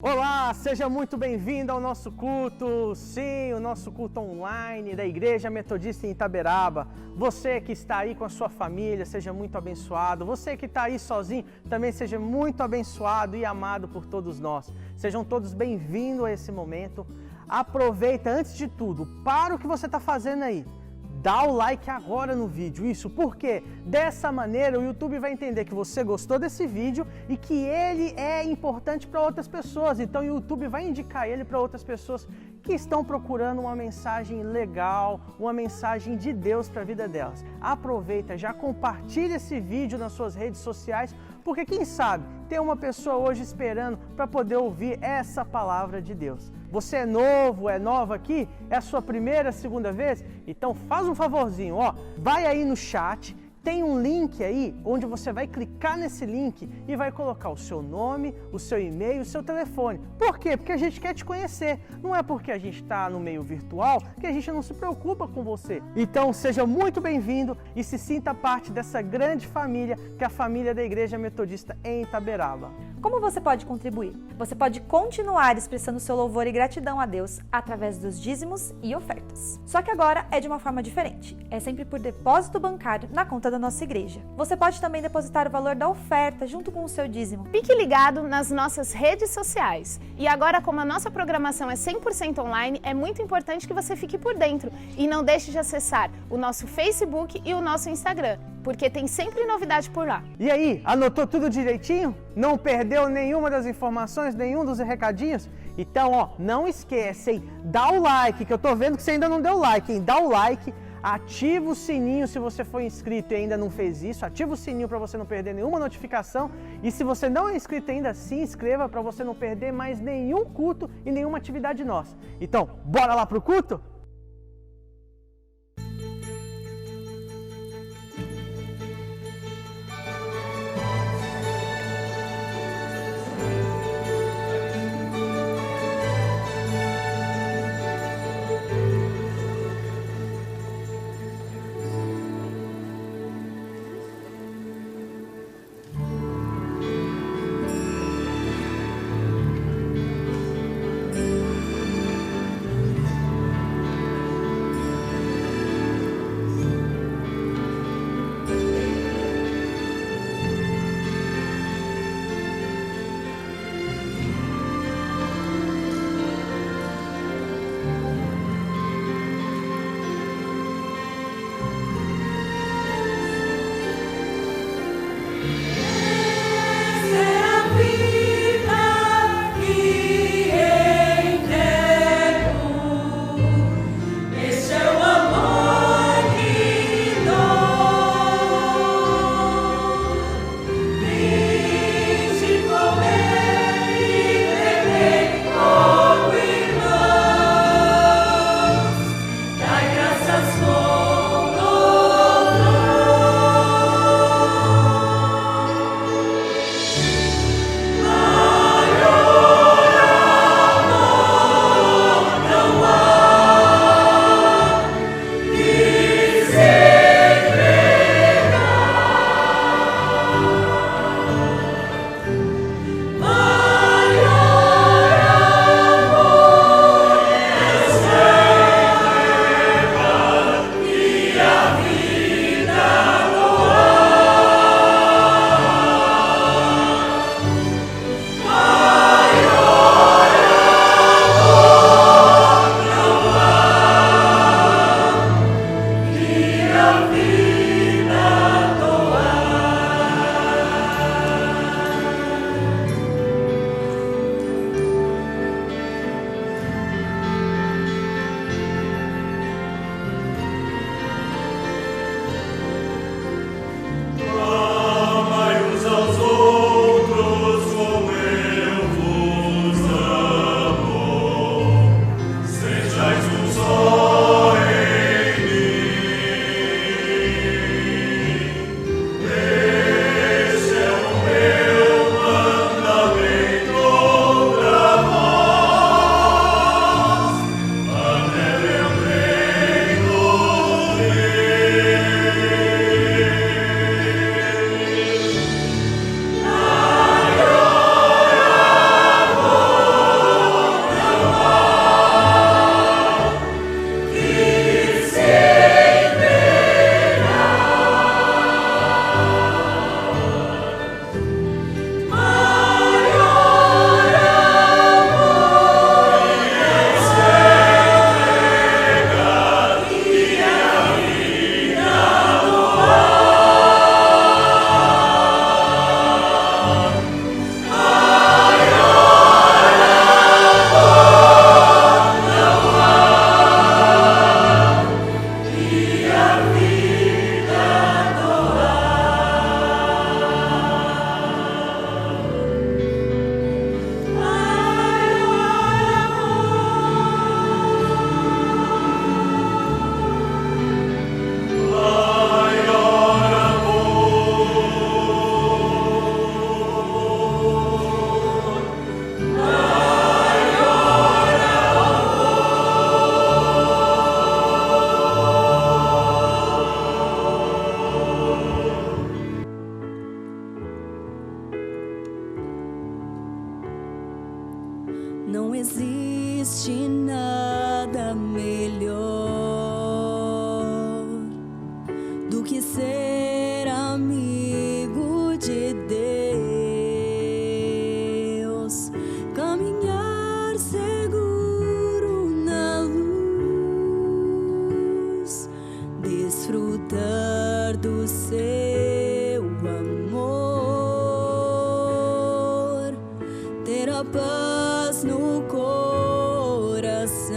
Olá, seja muito bem-vindo ao nosso culto, sim, o nosso culto online da Igreja Metodista em Itaberaba. Você que está aí com a sua família, seja muito abençoado. Você que está aí sozinho, também seja muito abençoado e amado por todos nós. Sejam todos bem-vindos a esse momento. Aproveita, antes de tudo, para o que você está fazendo aí. Dá o like agora no vídeo, isso porque dessa maneira o YouTube vai entender que você gostou desse vídeo e que ele é importante para outras pessoas. Então o YouTube vai indicar ele para outras pessoas que estão procurando uma mensagem legal, uma mensagem de Deus para a vida delas. Aproveita, já compartilha esse vídeo nas suas redes sociais, porque quem sabe tem uma pessoa hoje esperando para poder ouvir essa palavra de Deus. Você é novo, é nova aqui? É a sua primeira, segunda vez? Então faz um favorzinho, ó, vai aí no chat, tem um link aí onde você vai clicar nesse link e vai colocar o seu nome, o seu e-mail, o seu telefone. Por quê? Porque a gente quer te conhecer. Não é porque a gente está no meio virtual que a gente não se preocupa com você. Então seja muito bem-vindo e se sinta parte dessa grande família que é a família da Igreja Metodista em Itaberaba. Como você pode contribuir? Você pode continuar expressando seu louvor e gratidão a Deus através dos dízimos e ofertas. Só que agora é de uma forma diferente. É sempre por depósito bancário na conta da nossa igreja. Você pode também depositar o valor da oferta junto com o seu dízimo. Fique ligado nas nossas redes sociais. E agora, como a nossa programação é 100% online, é muito importante que você fique por dentro. E não deixe de acessar o nosso Facebook e o nosso Instagram, porque tem sempre novidade por lá. E aí, anotou tudo direitinho? Não perdeu nenhuma das informações, nenhum dos recadinhos? Então, ó, não esquece, hein? Dá o like, que eu tô vendo que você ainda não deu like, hein? Dá o like, ativa o sininho se você for inscrito e ainda não fez isso, ativa o sininho para você não perder nenhuma notificação. E se você não é inscrito ainda, se inscreva para você não perder mais nenhum culto e nenhuma atividade nossa. Então, bora lá pro culto? Não existe nada melhor do que ser amigo de Deus, caminhar seguro na luz, desfrutar do seu amor, ter a paz no coração,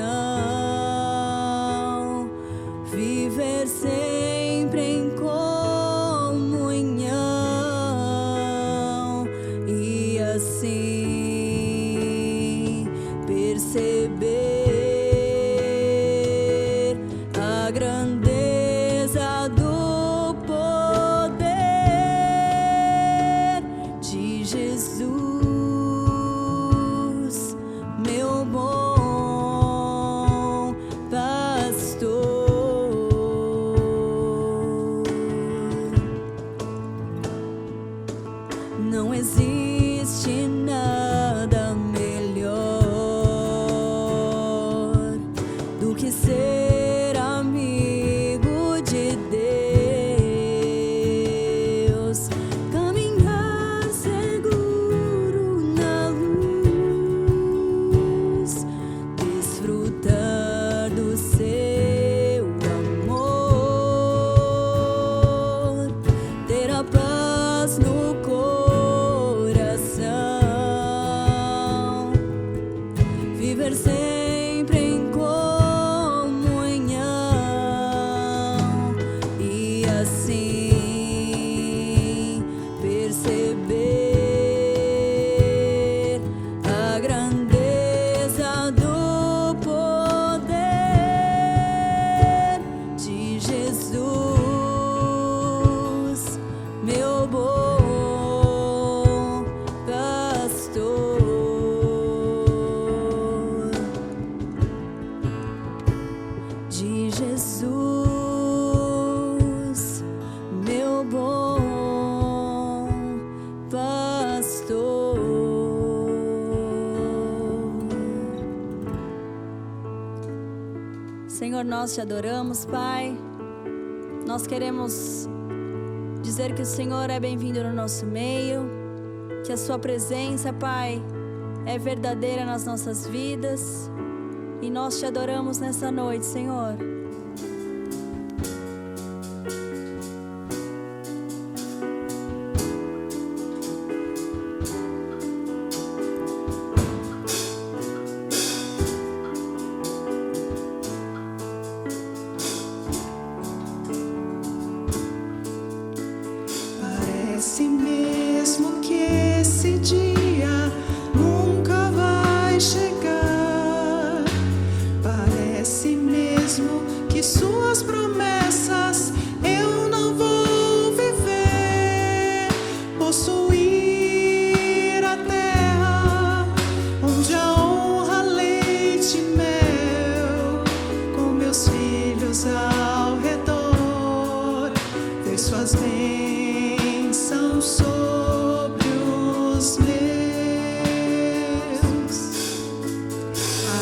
viver sempre em comunhão e assim perceber a grandeza do poder de Jesus, meu bom pastor. Não existe nada melhor do que ser amigo de Deus, caminhar seguro na luz, desfrutar do seu amor, ter a paz no coração, viver sempre em comunhão e assim perceber a grandeza do poder de Jesus, meu bom pastor. De Jesus, meu bom pastor. Senhor, nós te adoramos, Pai. Nós queremos dizer que o Senhor é bem-vindo no nosso meio, que a sua presença, Pai, é verdadeira nas nossas vidas. E nós te adoramos nessa noite, Senhor. Parece mesmo que esse dia nunca vai chegar. Parece mesmo que suas promessas eu não vou viver. Possuir a terra onde a honra, leite e mel, com meus filhos ao redor, ver suas bênçãos sobre os meus.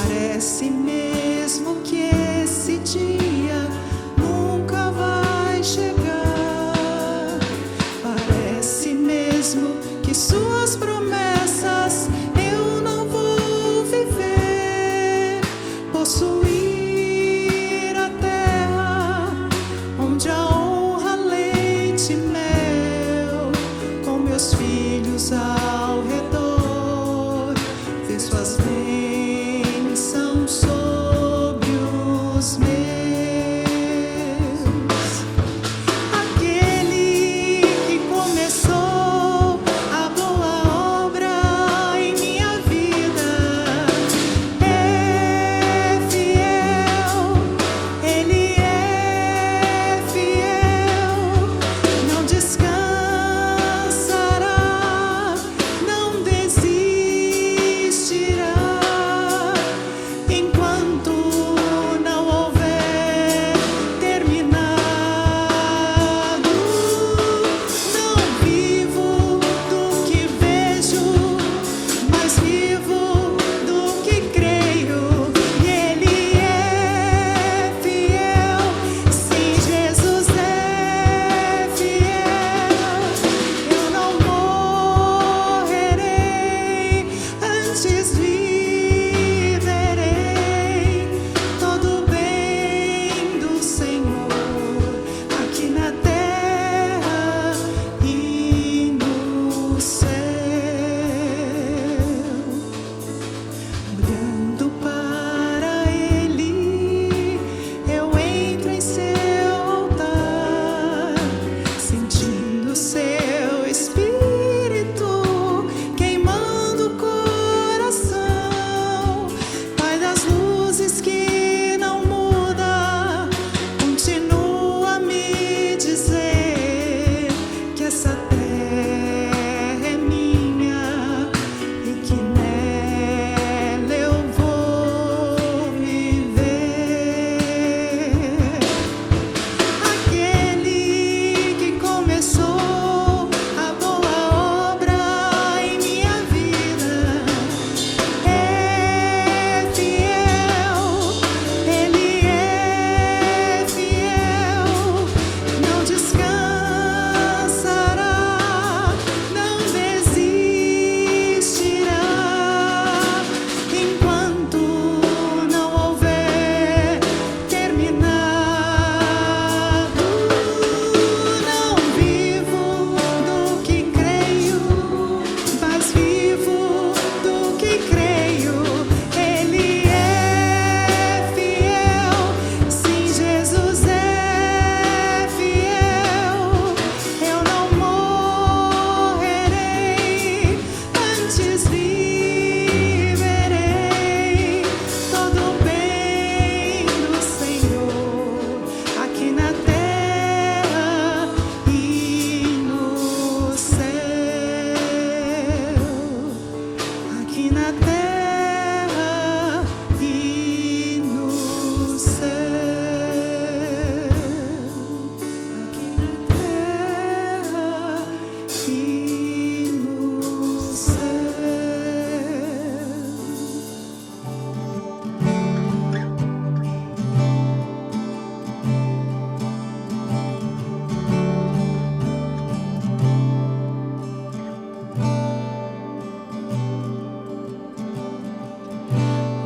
Parece mesmo que esse dia nunca vai chegar. Parece mesmo que suas promessas eu não vou viver. Possuir a terra onde a honra, leite e mel, com meus filhos ao redor, ver suas bênçãos sobre os meus. Aquele que começou a boa obra em minha vida é fiel, Ele é fiel, não descansará, não desistirá.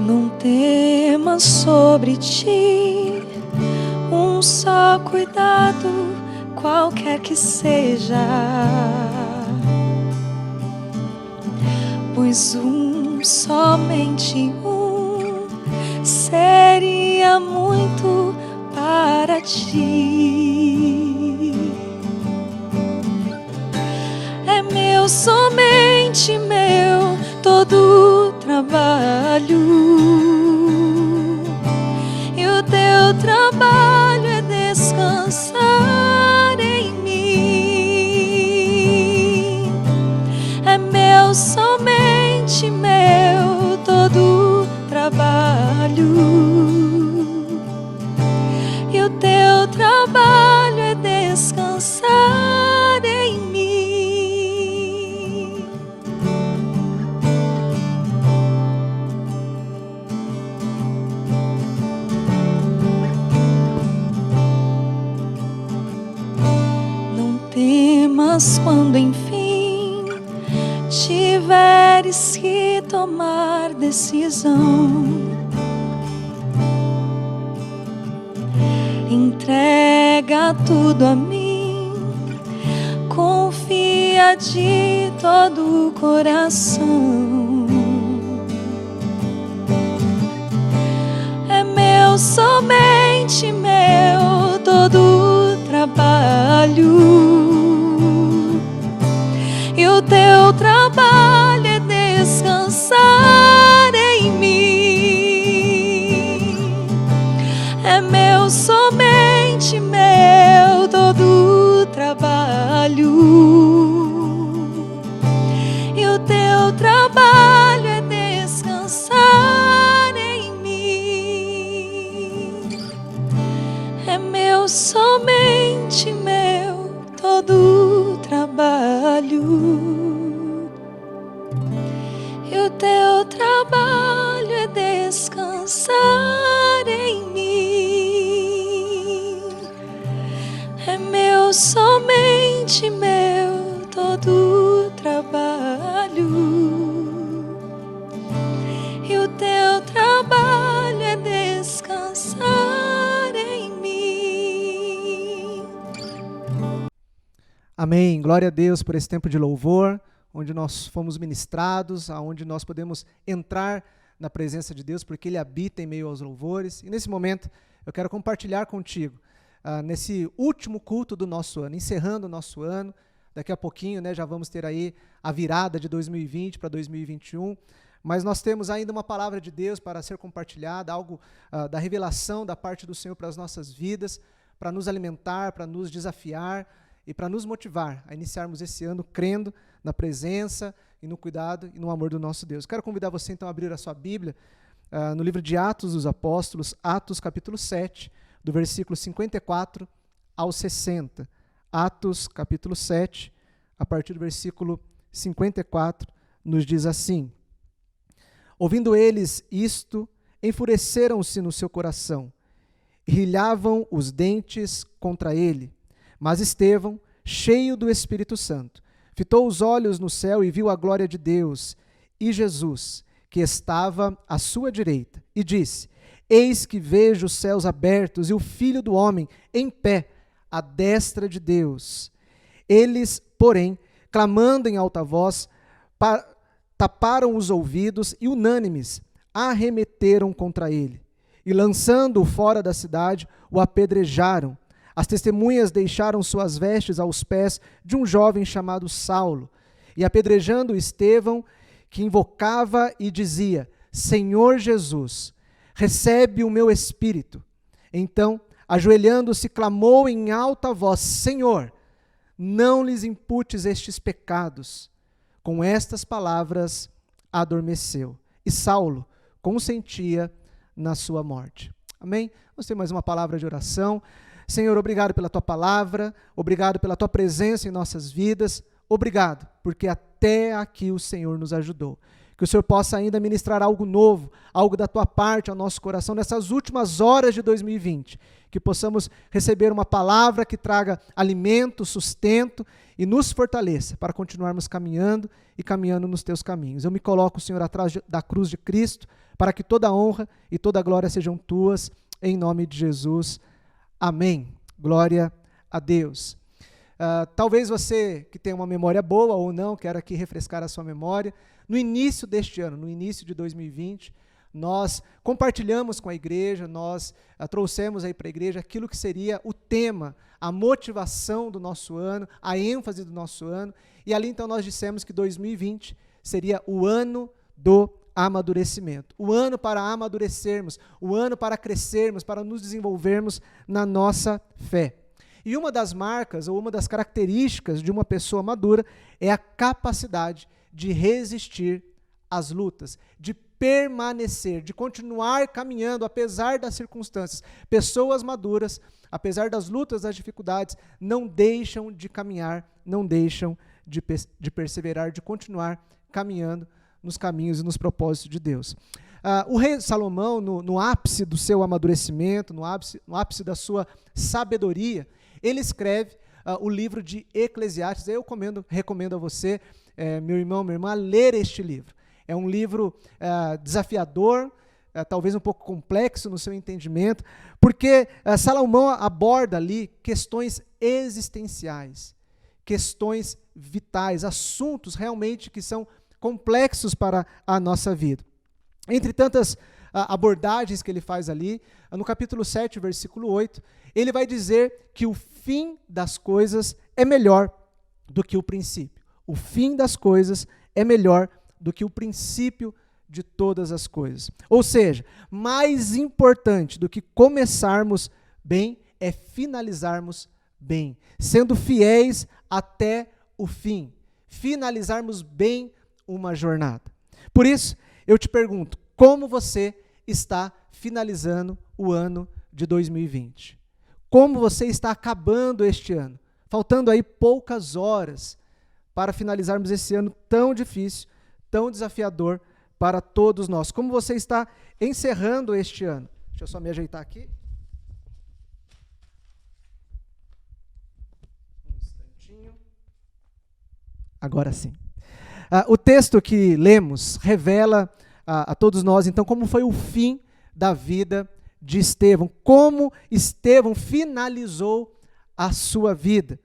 Não temas sobre ti um só cuidado, qualquer que seja, pois somente seria muito para ti. É meu, somente meu, todo o trabalho, e o teu trabalho é descansar em mim. É meu, somente meu, todo o trabalho, e o teu trabalho é descansar em mim. Não temas quando enfim tiveres que tomar decisão. Entrega tudo a mim, confia de todo o coração. É meu, somente meu, todo o trabalho, e o teu trabalho é descansar em mim. É meu, somente meu, todo o trabalho, e o teu trabalho é descansar em mim. É meu, somente meu, todo o trabalho, e o teu trabalho é descansar em mim. É meu, somente meu, todo o trabalho, e o teu trabalho é descansar em mim. Amém. Glória a Deus por esse tempo de louvor, onde nós fomos ministrados, aonde nós podemos entrar na presença de Deus, porque Ele habita em meio aos louvores. E nesse momento, eu quero compartilhar contigo, nesse último culto do nosso ano, encerrando o nosso ano. Daqui a pouquinho, né, já vamos ter aí a virada de 2020 para 2021, mas nós temos ainda uma palavra de Deus para ser compartilhada, algo da revelação da parte do Senhor para as nossas vidas, para nos alimentar, para nos desafiar e para nos motivar a iniciarmos esse ano crendo na presença e no cuidado e no amor do nosso Deus. Quero convidar você então a abrir a sua Bíblia no livro de Atos dos Apóstolos, Atos capítulo 7, do versículo 54 ao 60. Atos capítulo 7, a partir do versículo 54, nos diz assim: ouvindo eles isto, enfureceram-se no seu coração, e rilhavam os dentes contra ele. Mas Estevão, cheio do Espírito Santo, fitou os olhos no céu e viu a glória de Deus e Jesus, que estava à sua direita, e disse: eis que vejo os céus abertos e o Filho do Homem em pé, à destra de Deus. Eles, porém, clamando em alta voz, taparam os ouvidos e, unânimes, arremeteram contra ele. E, lançando-o fora da cidade, o apedrejaram. As testemunhas deixaram suas vestes aos pés de um jovem chamado Saulo. E, apedrejando Estevão, que invocava e dizia: Senhor Jesus, recebe o meu espírito. Então, ajoelhando-se, clamou em alta voz: Senhor, não lhes imputes estes pecados. Com estas palavras, adormeceu. E Saulo consentia na sua morte. Amém? Vamos ter mais uma palavra de oração. Senhor, obrigado pela Tua palavra, obrigado pela Tua presença em nossas vidas, obrigado, porque até aqui o Senhor nos ajudou. Que o Senhor possa ainda ministrar algo novo, algo da tua parte ao nosso coração nessas últimas horas de 2020. Que possamos receber uma palavra que traga alimento, sustento e nos fortaleça para continuarmos caminhando e caminhando nos teus caminhos. Eu me coloco, Senhor, atrás da cruz de Cristo, para que toda a honra e toda a glória sejam tuas, em nome de Jesus. Amém. Glória a Deus. Talvez você que tem uma memória boa ou não, quero aqui refrescar a sua memória. No início deste ano, no início de 2020, nós compartilhamos com a igreja, nós trouxemos aí para a igreja aquilo que seria o tema, a motivação do nosso ano, a ênfase do nosso ano, e ali então nós dissemos que 2020 seria o ano do amadurecimento, o ano para amadurecermos, o ano para crescermos, para nos desenvolvermos na nossa fé. E uma das marcas, ou uma das características de uma pessoa madura é a capacidade de resistir às lutas, de permanecer, de continuar caminhando apesar das circunstâncias. Pessoas maduras, apesar das lutas, das dificuldades, não deixam de caminhar, não deixam de perseverar, de continuar caminhando nos caminhos e nos propósitos de Deus. O rei Salomão, no ápice do seu amadurecimento, no ápice da sua sabedoria, ele escreve o livro de Eclesiastes. Eu recomendo a você, meu irmão, minha irmã, a ler este livro. É um livro desafiador, talvez um pouco complexo no seu entendimento, porque Salomão aborda ali questões existenciais, questões vitais, assuntos realmente que são complexos para a nossa vida. Entre tantas abordagens que ele faz ali, no capítulo 7, versículo 8, ele vai dizer que o fim das coisas é melhor do que o princípio. O fim das coisas é melhor do que o princípio de todas as coisas. Ou seja, mais importante do que começarmos bem é finalizarmos bem, sendo fiéis até o fim, finalizarmos bem uma jornada. Por isso, eu te pergunto, como você está finalizando o ano de 2020? Como você está acabando este ano? Faltando aí poucas horas para finalizarmos esse ano tão difícil, tão desafiador para todos nós. Como você está encerrando este ano? Deixa eu só me ajeitar aqui. Um instantinho. Agora sim. O texto que lemos revela a todos nós, então, como foi o fim da vida de Estevão, como Estevão finalizou a sua vida.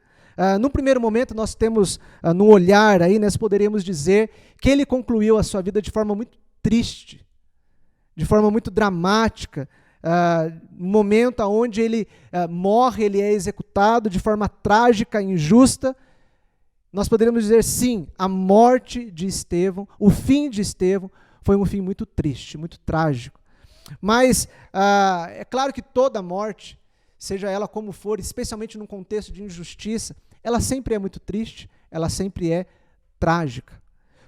No primeiro momento, nós temos no olhar aí, nós poderíamos dizer que ele concluiu a sua vida de forma muito triste, de forma muito dramática, no momento onde ele morre, ele é executado de forma trágica, injusta. Nós poderíamos dizer, sim, a morte de Estevão, o fim de Estevão, foi um fim muito triste, muito trágico. Mas é claro que toda morte, seja ela como for, especialmente num contexto de injustiça, ela sempre é muito triste, ela sempre é trágica.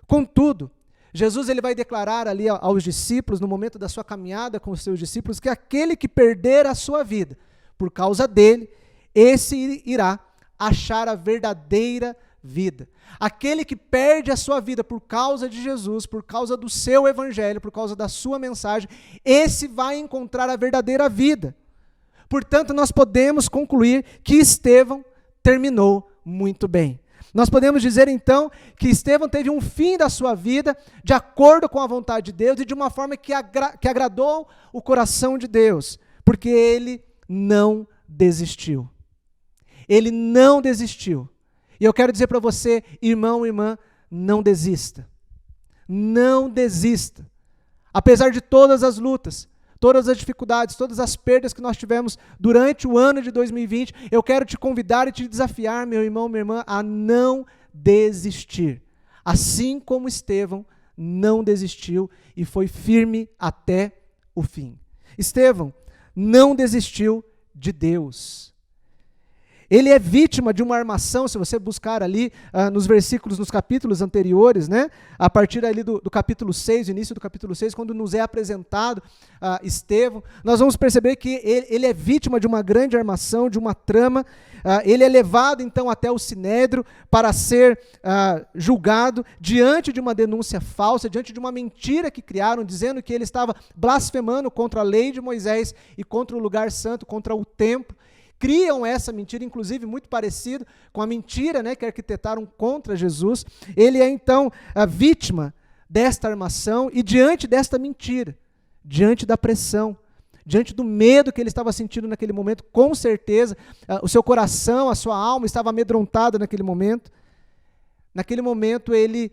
Contudo, Jesus ele vai declarar ali aos discípulos, no momento da sua caminhada com os seus discípulos, que aquele que perder a sua vida por causa dele, esse irá achar a verdadeira vida. Aquele que perde a sua vida por causa de Jesus, por causa do seu evangelho, por causa da sua mensagem, esse vai encontrar a verdadeira vida. Portanto, nós podemos concluir que Estevão terminou muito bem. Nós podemos dizer então que Estevão teve um fim da sua vida de acordo com a vontade de Deus e de uma forma que agradou o coração de Deus, porque ele não desistiu. Ele não desistiu. E eu quero dizer para você, irmão e irmã, não desista. Não desista. Apesar de todas as lutas, todas as dificuldades, todas as perdas que nós tivemos durante o ano de 2020, eu quero te convidar e te desafiar, meu irmão, minha irmã, a não desistir. Assim como Estevão não desistiu e foi firme até o fim. Estevão não desistiu de Deus. Ele é vítima de uma armação, se você buscar ali nos versículos, nos capítulos anteriores, né? A partir ali do capítulo 6, início do capítulo 6, quando nos é apresentado Estevão, nós vamos perceber que ele é vítima de uma grande armação, de uma trama. Ele é levado então até o Sinédrio para ser julgado diante de uma denúncia falsa, diante de uma mentira que criaram, dizendo que ele estava blasfemando contra a lei de Moisés e contra o lugar santo, contra o templo. Criam essa mentira, inclusive muito parecido com a mentira, né, que arquitetaram contra Jesus. Ele é então a vítima desta armação e diante desta mentira, diante da pressão, diante do medo que ele estava sentindo naquele momento, com certeza, o seu coração, a sua alma estava amedrontada naquele momento. Naquele momento ele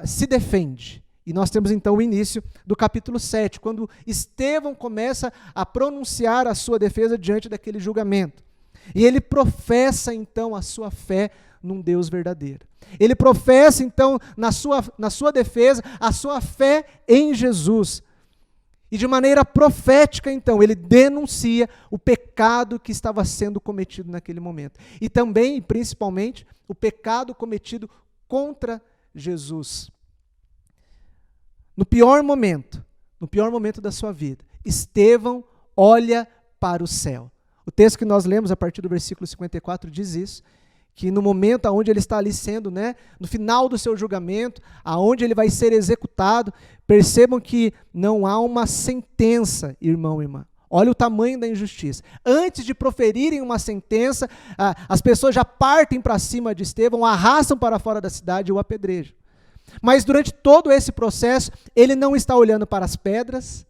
se defende. E nós temos então o início do capítulo 7, quando Estevão começa a pronunciar a sua defesa diante daquele julgamento. E ele professa então a sua fé num Deus verdadeiro. Ele professa então na sua defesa a sua fé em Jesus. E de maneira profética então ele denuncia o pecado que estava sendo cometido naquele momento. E também, principalmente, o pecado cometido contra Jesus. No pior momento da sua vida, Estevão olha para o céu. O texto que nós lemos a partir do versículo 54 diz isso, que no momento onde ele está ali sendo, né, no final do seu julgamento, aonde ele vai ser executado, percebam que não há uma sentença, irmão e irmã. Olha o tamanho da injustiça. Antes de proferirem uma sentença, as pessoas já partem para cima de Estevão, o arrastam para fora da cidade e o apedrejam. Mas durante todo esse processo, ele não está olhando para as pedras,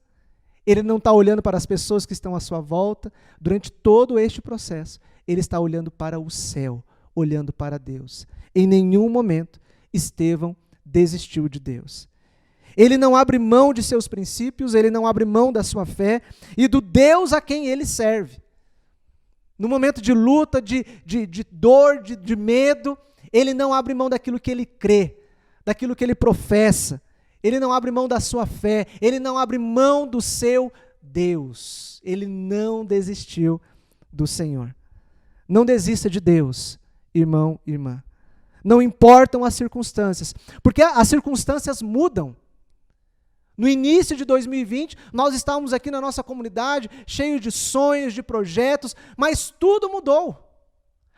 ele não está olhando para as pessoas que estão à sua volta. Durante todo este processo, ele está olhando para o céu, olhando para Deus. Em nenhum momento, Estevão desistiu de Deus. Ele não abre mão de seus princípios, ele não abre mão da sua fé e do Deus a quem ele serve. No momento de luta, de dor, de medo, ele não abre mão daquilo que ele crê, daquilo que ele professa. Ele não abre mão da sua fé, ele não abre mão do seu Deus. Ele não desistiu do Senhor. Não desista de Deus, irmão e irmã. Não importam as circunstâncias, porque as circunstâncias mudam. No início de 2020, nós estávamos aqui na nossa comunidade, cheios de sonhos, de projetos, mas tudo mudou.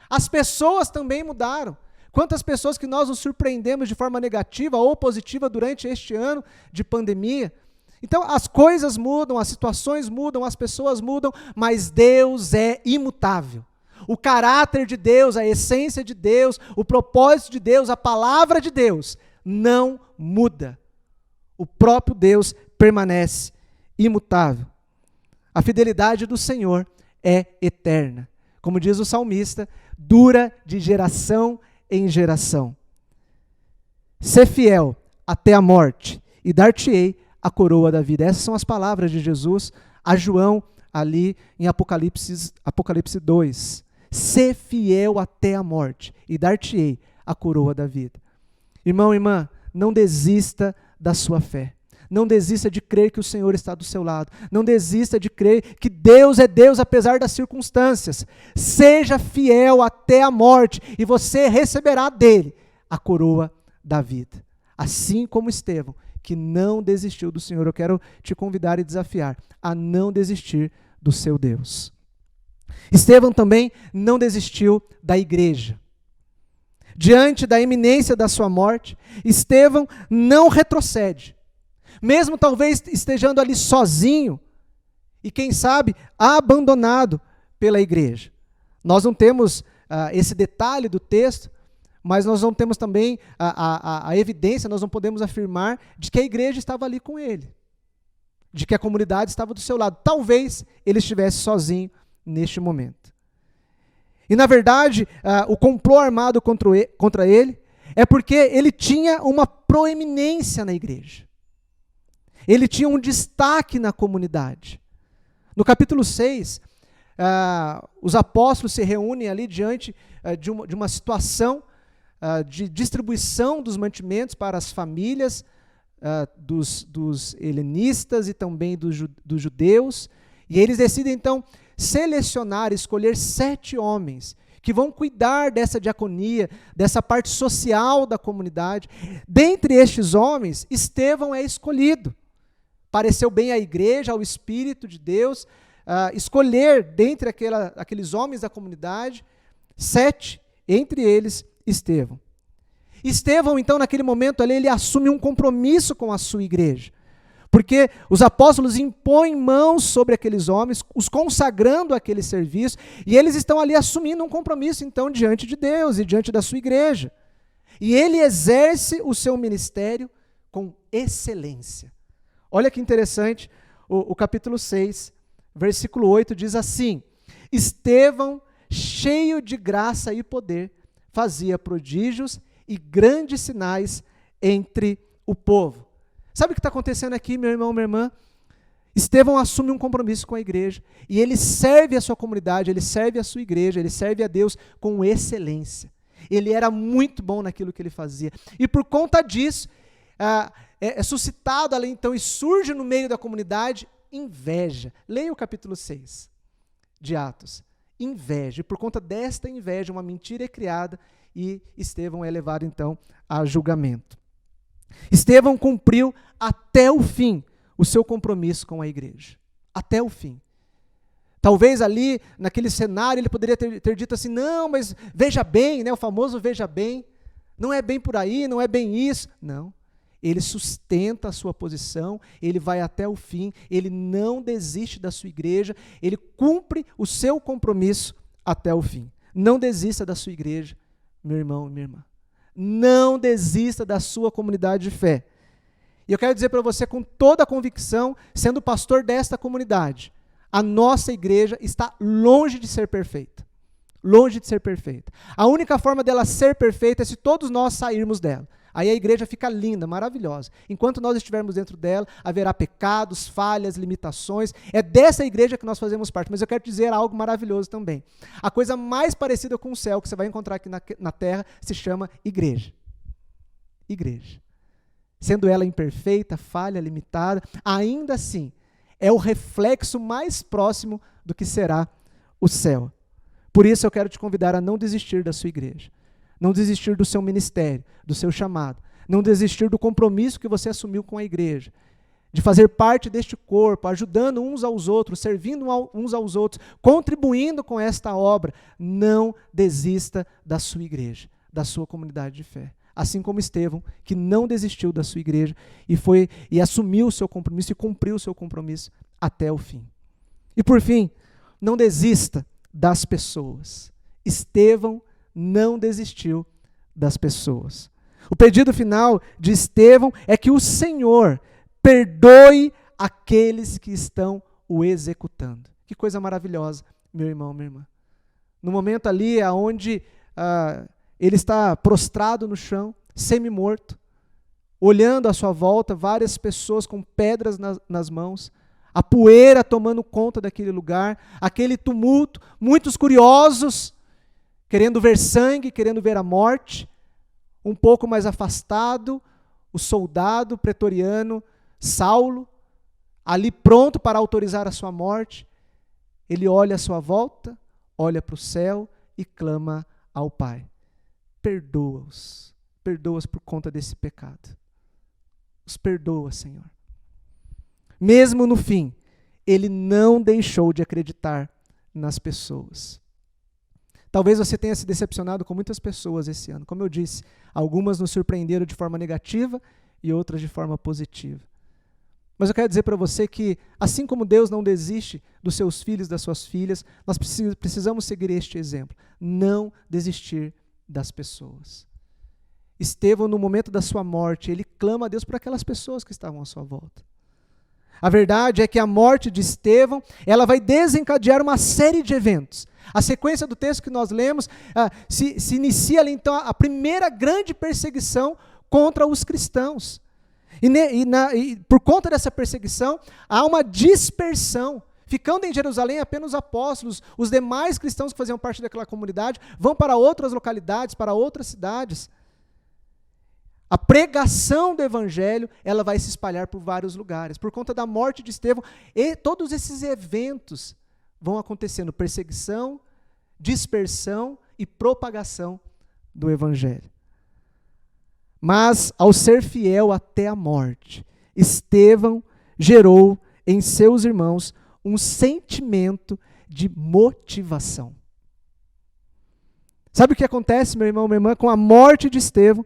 As pessoas também mudaram. Quantas pessoas que nós nos surpreendemos de forma negativa ou positiva durante este ano de pandemia. Então, as coisas mudam, as situações mudam, as pessoas mudam, mas Deus é imutável. O caráter de Deus, a essência de Deus, o propósito de Deus, a palavra de Deus não muda. O próprio Deus permanece imutável. A fidelidade do Senhor é eterna. Como diz o salmista, dura de geração em geração. Ser fiel até a morte e dar-te-ei a coroa da vida. Essas são as palavras de Jesus a João ali em Apocalipse 2. Ser fiel até a morte e dar-te-ei a coroa da vida. Irmão e irmã, não desista da sua fé. Não desista de crer que o Senhor está do seu lado. Não desista de crer que Deus é Deus apesar das circunstâncias. Seja fiel até a morte e você receberá dele a coroa da vida. Assim como Estevão, que não desistiu do Senhor. Eu quero te convidar e desafiar a não desistir do seu Deus. Estevão também não desistiu da igreja. Diante da iminência da sua morte, Estevão não retrocede. Mesmo talvez estejando ali sozinho e, quem sabe, abandonado pela igreja. Nós não temos esse detalhe do texto, mas nós não temos também a evidência, nós não podemos afirmar de que a igreja estava ali com ele, de que a comunidade estava do seu lado. Talvez ele estivesse sozinho neste momento. E, na verdade, o complô armado contra ele é porque ele tinha uma proeminência na igreja. Ele tinha um destaque na comunidade. No capítulo 6, os apóstolos se reúnem ali diante de uma situação de distribuição dos mantimentos para as famílias dos helenistas e também dos judeus. E eles decidem, então, selecionar, escolher 7 homens que vão cuidar dessa diaconia, dessa parte social da comunidade. Dentre estes homens, Estevão é escolhido. Pareceu bem à igreja, ao Espírito de Deus, escolher dentre aqueles homens da comunidade 7, entre eles Estevão. Estevão, então, naquele momento ali, ele assume um compromisso com a sua igreja. Porque os apóstolos impõem mãos sobre aqueles homens, os consagrando àquele serviço, e eles estão ali assumindo um compromisso, então, diante de Deus e diante da sua igreja. E ele exerce o seu ministério com excelência. Olha que interessante, o capítulo 6, versículo 8 diz assim: Estevão, cheio de graça e poder, fazia prodígios e grandes sinais entre o povo. Sabe o que está acontecendo aqui, meu irmão, minha irmã? Estevão assume um compromisso com a igreja, e ele serve a sua comunidade, ele serve a sua igreja, ele serve a Deus com excelência. Ele era muito bom naquilo que ele fazia. E por conta disso, é suscitado ali então, e surge no meio da comunidade, inveja. Leia o capítulo 6 de Atos. Inveja. E por conta desta inveja, uma mentira é criada, e Estevão é levado então a julgamento. Estevão cumpriu até o fim o seu compromisso com a igreja. Até o fim. Talvez ali, naquele cenário, ele poderia ter dito assim: não, mas veja bem, né, o famoso veja bem, não é bem por aí, não é bem isso. Não. Ele sustenta a sua posição, ele vai até o fim, ele não desiste da sua igreja, ele cumpre o seu compromisso até o fim. Não desista da sua igreja, meu irmão e minha irmã. Não desista da sua comunidade de fé. E eu quero dizer para você com toda a convicção, sendo pastor desta comunidade, a nossa igreja está longe de ser perfeita. Longe de ser perfeita. A única forma dela ser perfeita é se todos nós sairmos dela. Aí a igreja fica linda, maravilhosa. Enquanto nós estivermos dentro dela, haverá pecados, falhas, limitações. É dessa igreja que nós fazemos parte. Mas eu quero dizer algo maravilhoso também. A coisa mais parecida com o céu que você vai encontrar aqui na terra se chama igreja. Igreja. Sendo ela imperfeita, falha, limitada, ainda assim, é o reflexo mais próximo do que será o céu. Por isso eu quero te convidar a não desistir da sua igreja. Não desistir do seu ministério, do seu chamado. Não desistir do compromisso que você assumiu com a igreja. De fazer parte deste corpo, ajudando uns aos outros, servindo uns aos outros, contribuindo com esta obra. Não desista da sua igreja, da sua comunidade de fé. Assim como Estevão, que não desistiu da sua igreja e assumiu o seu compromisso e cumpriu o seu compromisso até o fim. E por fim, não desista das pessoas. Estevão não desistiu das pessoas. O pedido final de Estevão é que o Senhor perdoe aqueles que estão o executando. Que coisa maravilhosa, meu irmão, minha irmã. No momento ali onde ele está prostrado no chão, semi-morto, olhando à sua volta, várias pessoas com pedras nas mãos, a poeira tomando conta daquele lugar, aquele tumulto, muitos curiosos, querendo ver sangue, querendo ver a morte. Um pouco mais afastado, o soldado pretoriano Saulo, ali pronto para autorizar a sua morte. Ele olha à sua volta, olha para o céu e clama ao Pai: perdoa-os, perdoa-os por conta desse pecado. Os perdoa, Senhor. Mesmo no fim, ele não deixou de acreditar nas pessoas. Talvez você tenha se decepcionado com muitas pessoas esse ano. Como eu disse, algumas nos surpreenderam de forma negativa e outras de forma positiva. Mas eu quero dizer para você que, assim como Deus não desiste dos seus filhos, das suas filhas, nós precisamos seguir este exemplo. Não desistir das pessoas. Estevão, no momento da sua morte, ele clama a Deus por aquelas pessoas que estavam à sua volta. A verdade é que a morte de Estevão, ela vai desencadear uma série de eventos. A sequência do texto que nós lemos se inicia ali, então, a primeira grande perseguição contra os cristãos. E por conta dessa perseguição, há uma dispersão. Ficando em Jerusalém apenas os apóstolos, os demais cristãos que faziam parte daquela comunidade vão para outras localidades, para outras cidades. A pregação do evangelho, ela vai se espalhar por vários lugares. Por conta da morte de Estevão, e todos esses eventos vão acontecendo: perseguição, dispersão e propagação do Evangelho. Mas, ao ser fiel até a morte, Estevão gerou em seus irmãos um sentimento de motivação. Sabe o que acontece, meu irmão, minha irmã, com a morte de Estevão?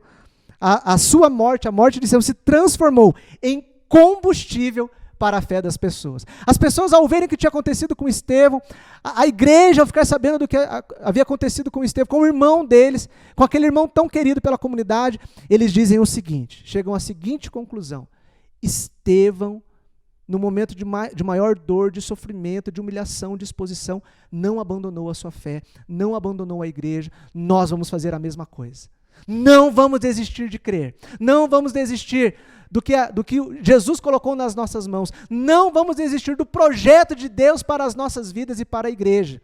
A sua morte, a morte de Estevão, se transformou em combustível para a fé das pessoas. As pessoas, ao verem o que tinha acontecido com Estevão, a igreja, ao ficar sabendo do que havia acontecido com Estevão, com o irmão deles, com aquele irmão tão querido pela comunidade, eles dizem o seguinte, chegam à seguinte conclusão: Estevão, no momento de maior dor, de sofrimento, de humilhação, de exposição, não abandonou a sua fé, não abandonou a igreja. Nós vamos fazer a mesma coisa. Não vamos desistir de crer. Não vamos desistir do que Jesus colocou nas nossas mãos. Não vamos desistir do projeto de Deus para as nossas vidas e para a igreja.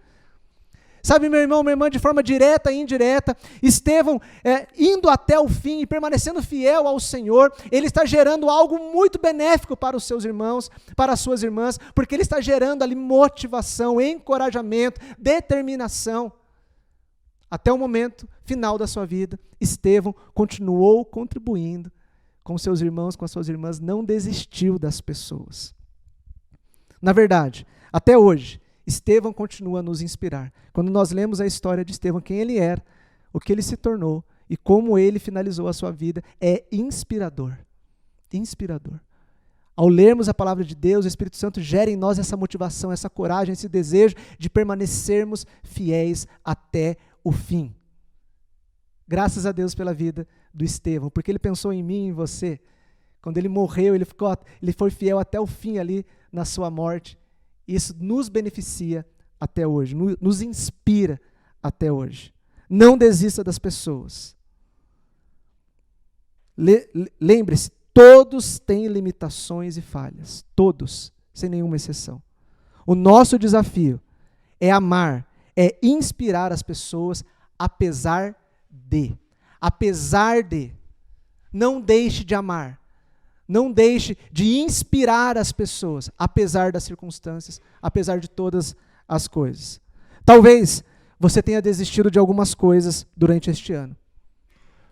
Sabe, meu irmão, minha irmã, de forma direta e indireta, Estevão, indo até o fim e permanecendo fiel ao Senhor, ele está gerando algo muito benéfico para os seus irmãos, para as suas irmãs, porque ele está gerando ali motivação, encorajamento, determinação. Até o momento final da sua vida, Estevão continuou contribuindo com seus irmãos, com as suas irmãs, não desistiu das pessoas. Na verdade, até hoje, Estevão continua a nos inspirar. Quando nós lemos a história de Estevão, quem ele era, o que ele se tornou e como ele finalizou a sua vida, é inspirador. Inspirador. Ao lermos a palavra de Deus, o Espírito Santo gera em nós essa motivação, essa coragem, esse desejo de permanecermos fiéis até o fim. Graças a Deus pela vida do Estevão, porque ele pensou em mim e em você. Quando ele morreu, ele foi fiel até o fim ali na sua morte. Isso nos beneficia até hoje, nos inspira até hoje. Não desista das pessoas. Lembre-se, todos têm limitações e falhas. Todos, sem nenhuma exceção. O nosso desafio é amar, é inspirar as pessoas, apesar de. Apesar de. Não deixe de amar. Não deixe de inspirar as pessoas, apesar das circunstâncias, apesar de todas as coisas. Talvez você tenha desistido de algumas coisas durante este ano.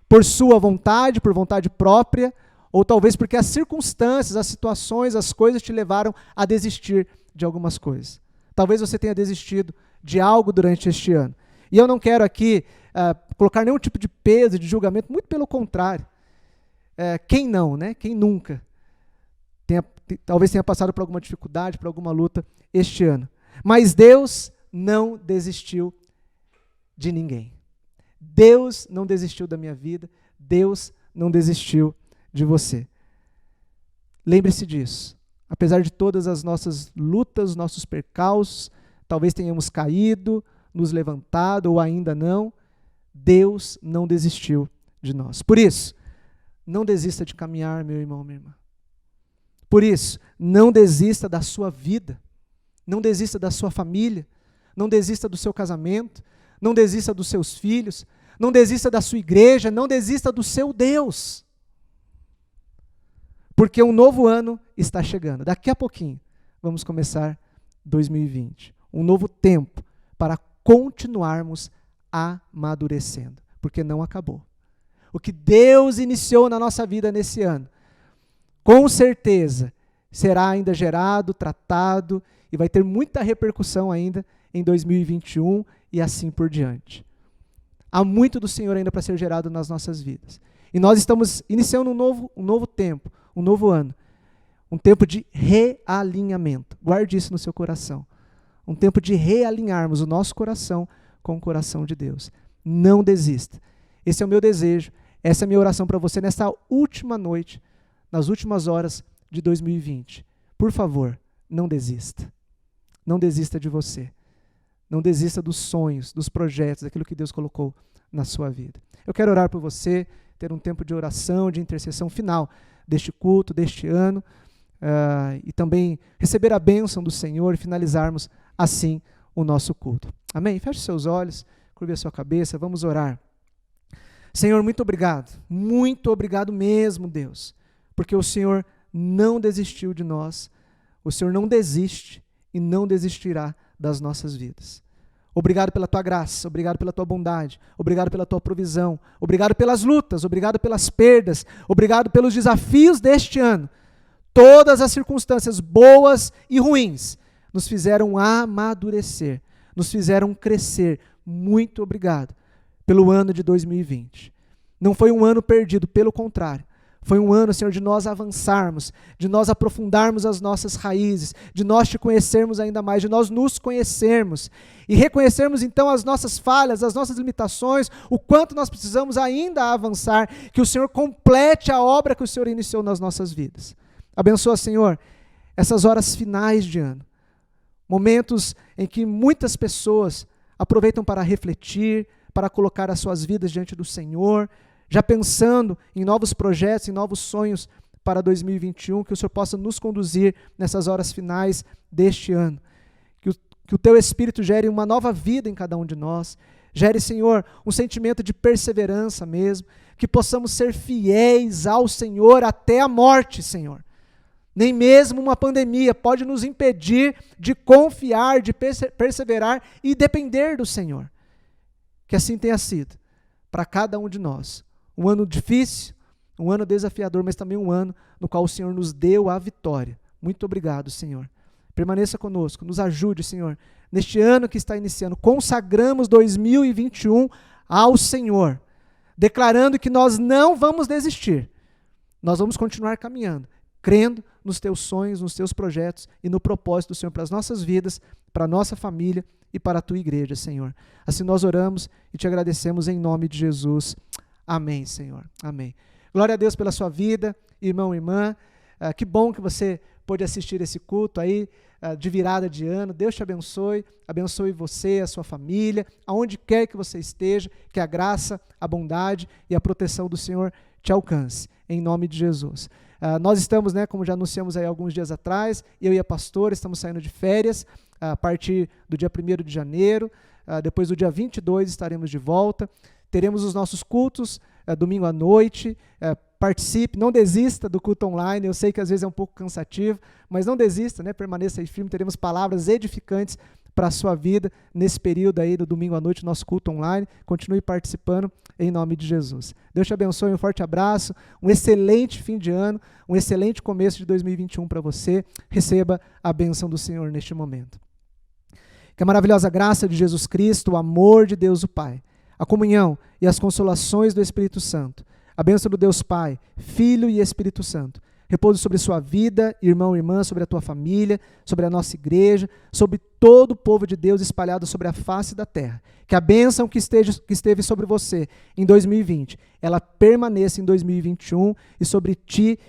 Por sua vontade, por vontade própria, ou talvez porque as circunstâncias, as situações, as coisas te levaram a desistir de algumas coisas. Talvez você tenha desistido de algo durante este ano. E eu não quero aqui colocar nenhum tipo de peso, de julgamento, muito pelo contrário. Quem não, né? Quem nunca talvez tenha passado por alguma dificuldade, por alguma luta este ano. Mas Deus não desistiu de ninguém. Deus não desistiu da minha vida. Deus não desistiu de você. Lembre-se disso. Apesar de todas as nossas lutas, nossos percalços, talvez tenhamos caído, nos levantado ou ainda não, Deus não desistiu de nós. Por isso, não desista de caminhar, meu irmão, minha irmã. Por isso, não desista da sua vida. Não desista da sua família. Não desista do seu casamento. Não desista dos seus filhos. Não desista da sua igreja. Não desista do seu Deus. Porque um novo ano está chegando. Daqui a pouquinho, vamos começar 2020. Um novo tempo para continuarmos amadurecendo. Porque não acabou. O que Deus iniciou na nossa vida nesse ano, com certeza, será ainda gerado, tratado e vai ter muita repercussão ainda em 2021 e assim por diante. Há muito do Senhor ainda para ser gerado nas nossas vidas. E nós estamos iniciando um novo tempo, um novo ano. Um tempo de realinhamento. Guarde isso no seu coração. Um tempo de realinharmos o nosso coração com o coração de Deus. Não desista. Esse é o meu desejo. Essa é a minha oração para você nessa última noite, nas últimas horas de 2020. Por favor, não desista. Não desista de você. Não desista dos sonhos, dos projetos, daquilo que Deus colocou na sua vida. Eu quero orar por você, ter um tempo de oração, de intercessão final deste culto, deste ano, e também receber a bênção do Senhor e finalizarmos assim o nosso culto. Amém? Feche seus olhos, curve a sua cabeça, vamos orar. Senhor, muito obrigado mesmo, Deus, porque o Senhor não desistiu de nós, o Senhor não desiste e não desistirá das nossas vidas. Obrigado pela tua graça, obrigado pela tua bondade, obrigado pela tua provisão, obrigado pelas lutas, obrigado pelas perdas, obrigado pelos desafios deste ano. Todas as circunstâncias boas e ruins nos fizeram amadurecer, nos fizeram crescer. Muito obrigado pelo ano de 2020. Não foi um ano perdido, pelo contrário. Foi um ano, Senhor, de nós avançarmos, de nós aprofundarmos as nossas raízes, de nós te conhecermos ainda mais, de nós nos conhecermos e reconhecermos então as nossas falhas, as nossas limitações, o quanto nós precisamos ainda avançar, que o Senhor complete a obra que o Senhor iniciou nas nossas vidas. Abençoa, Senhor, essas horas finais de ano, momentos em que muitas pessoas aproveitam para refletir, para colocar as suas vidas diante do Senhor, já pensando em novos projetos, em novos sonhos para 2021, que o Senhor possa nos conduzir nessas horas finais deste ano. Que o Teu Espírito gere uma nova vida em cada um de nós, gere, Senhor, um sentimento de perseverança mesmo, que possamos ser fiéis ao Senhor até a morte, Senhor. Nem mesmo uma pandemia pode nos impedir de confiar, de perseverar e depender do Senhor. Que assim tenha sido para cada um de nós. Um ano difícil, um ano desafiador, mas também um ano no qual o Senhor nos deu a vitória. Muito obrigado, Senhor. Permaneça conosco, nos ajude, Senhor. Neste ano que está iniciando, consagramos 2021 ao Senhor, declarando que nós não vamos desistir. Nós vamos continuar caminhando, crendo nos Teus sonhos, nos Teus projetos e no propósito do Senhor para as nossas vidas, para a nossa família e para a Tua igreja, Senhor. Assim nós oramos e Te agradecemos em nome de Jesus. Amém, Senhor. Amém. Glória a Deus pela sua vida, irmão e irmã. Que bom que você pôde assistir esse culto aí de virada de ano. Deus te abençoe, abençoe você, a sua família, aonde quer que você esteja, que a graça, a bondade e a proteção do Senhor te alcance, em nome de Jesus. Nós estamos, como já anunciamos aí alguns dias atrás, eu e a pastora estamos saindo de férias a partir do dia 1º de janeiro, depois do dia 22 estaremos de volta. Teremos os nossos cultos domingo à noite. Participe, não desista do culto online. Eu sei que às vezes é um pouco cansativo, mas não desista, permaneça aí firme. Teremos palavras edificantes para a sua vida nesse período aí do domingo à noite, nosso culto online. Continue participando em nome de Jesus. Deus te abençoe, um forte abraço, um excelente fim de ano, um excelente começo de 2021 para você. Receba a bênção do Senhor neste momento. Que a maravilhosa graça de Jesus Cristo, o amor de Deus o Pai, a comunhão e as consolações do Espírito Santo, a bênção do Deus Pai, Filho e Espírito Santo, repouse sobre sua vida, irmão e irmã, sobre a tua família, sobre a nossa igreja, sobre todo o povo de Deus espalhado sobre a face da terra. Que a bênção que esteve sobre você em 2020, ela permaneça em 2021 e sobre ti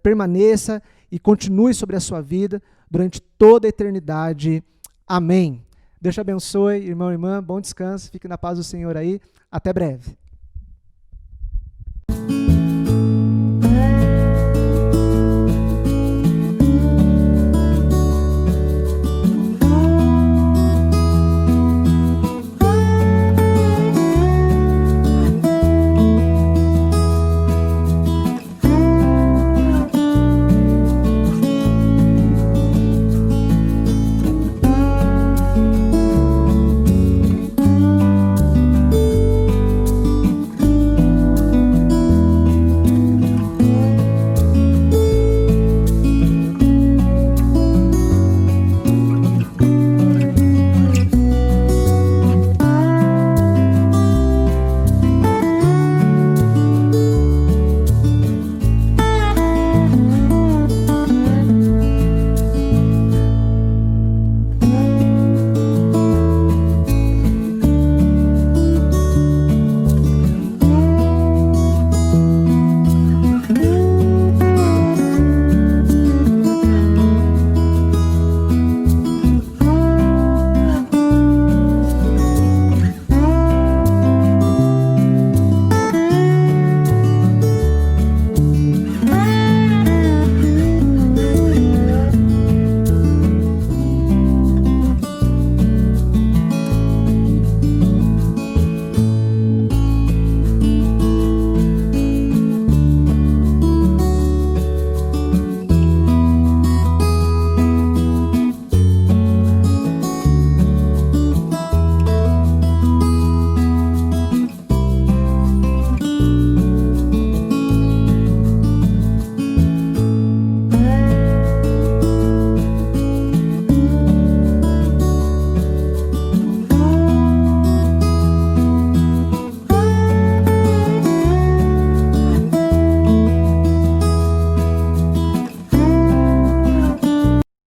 permaneça e continue sobre a sua vida durante toda a eternidade. Amém. Deus te abençoe, irmão e irmã, bom descanso, fique na paz do Senhor aí, até breve.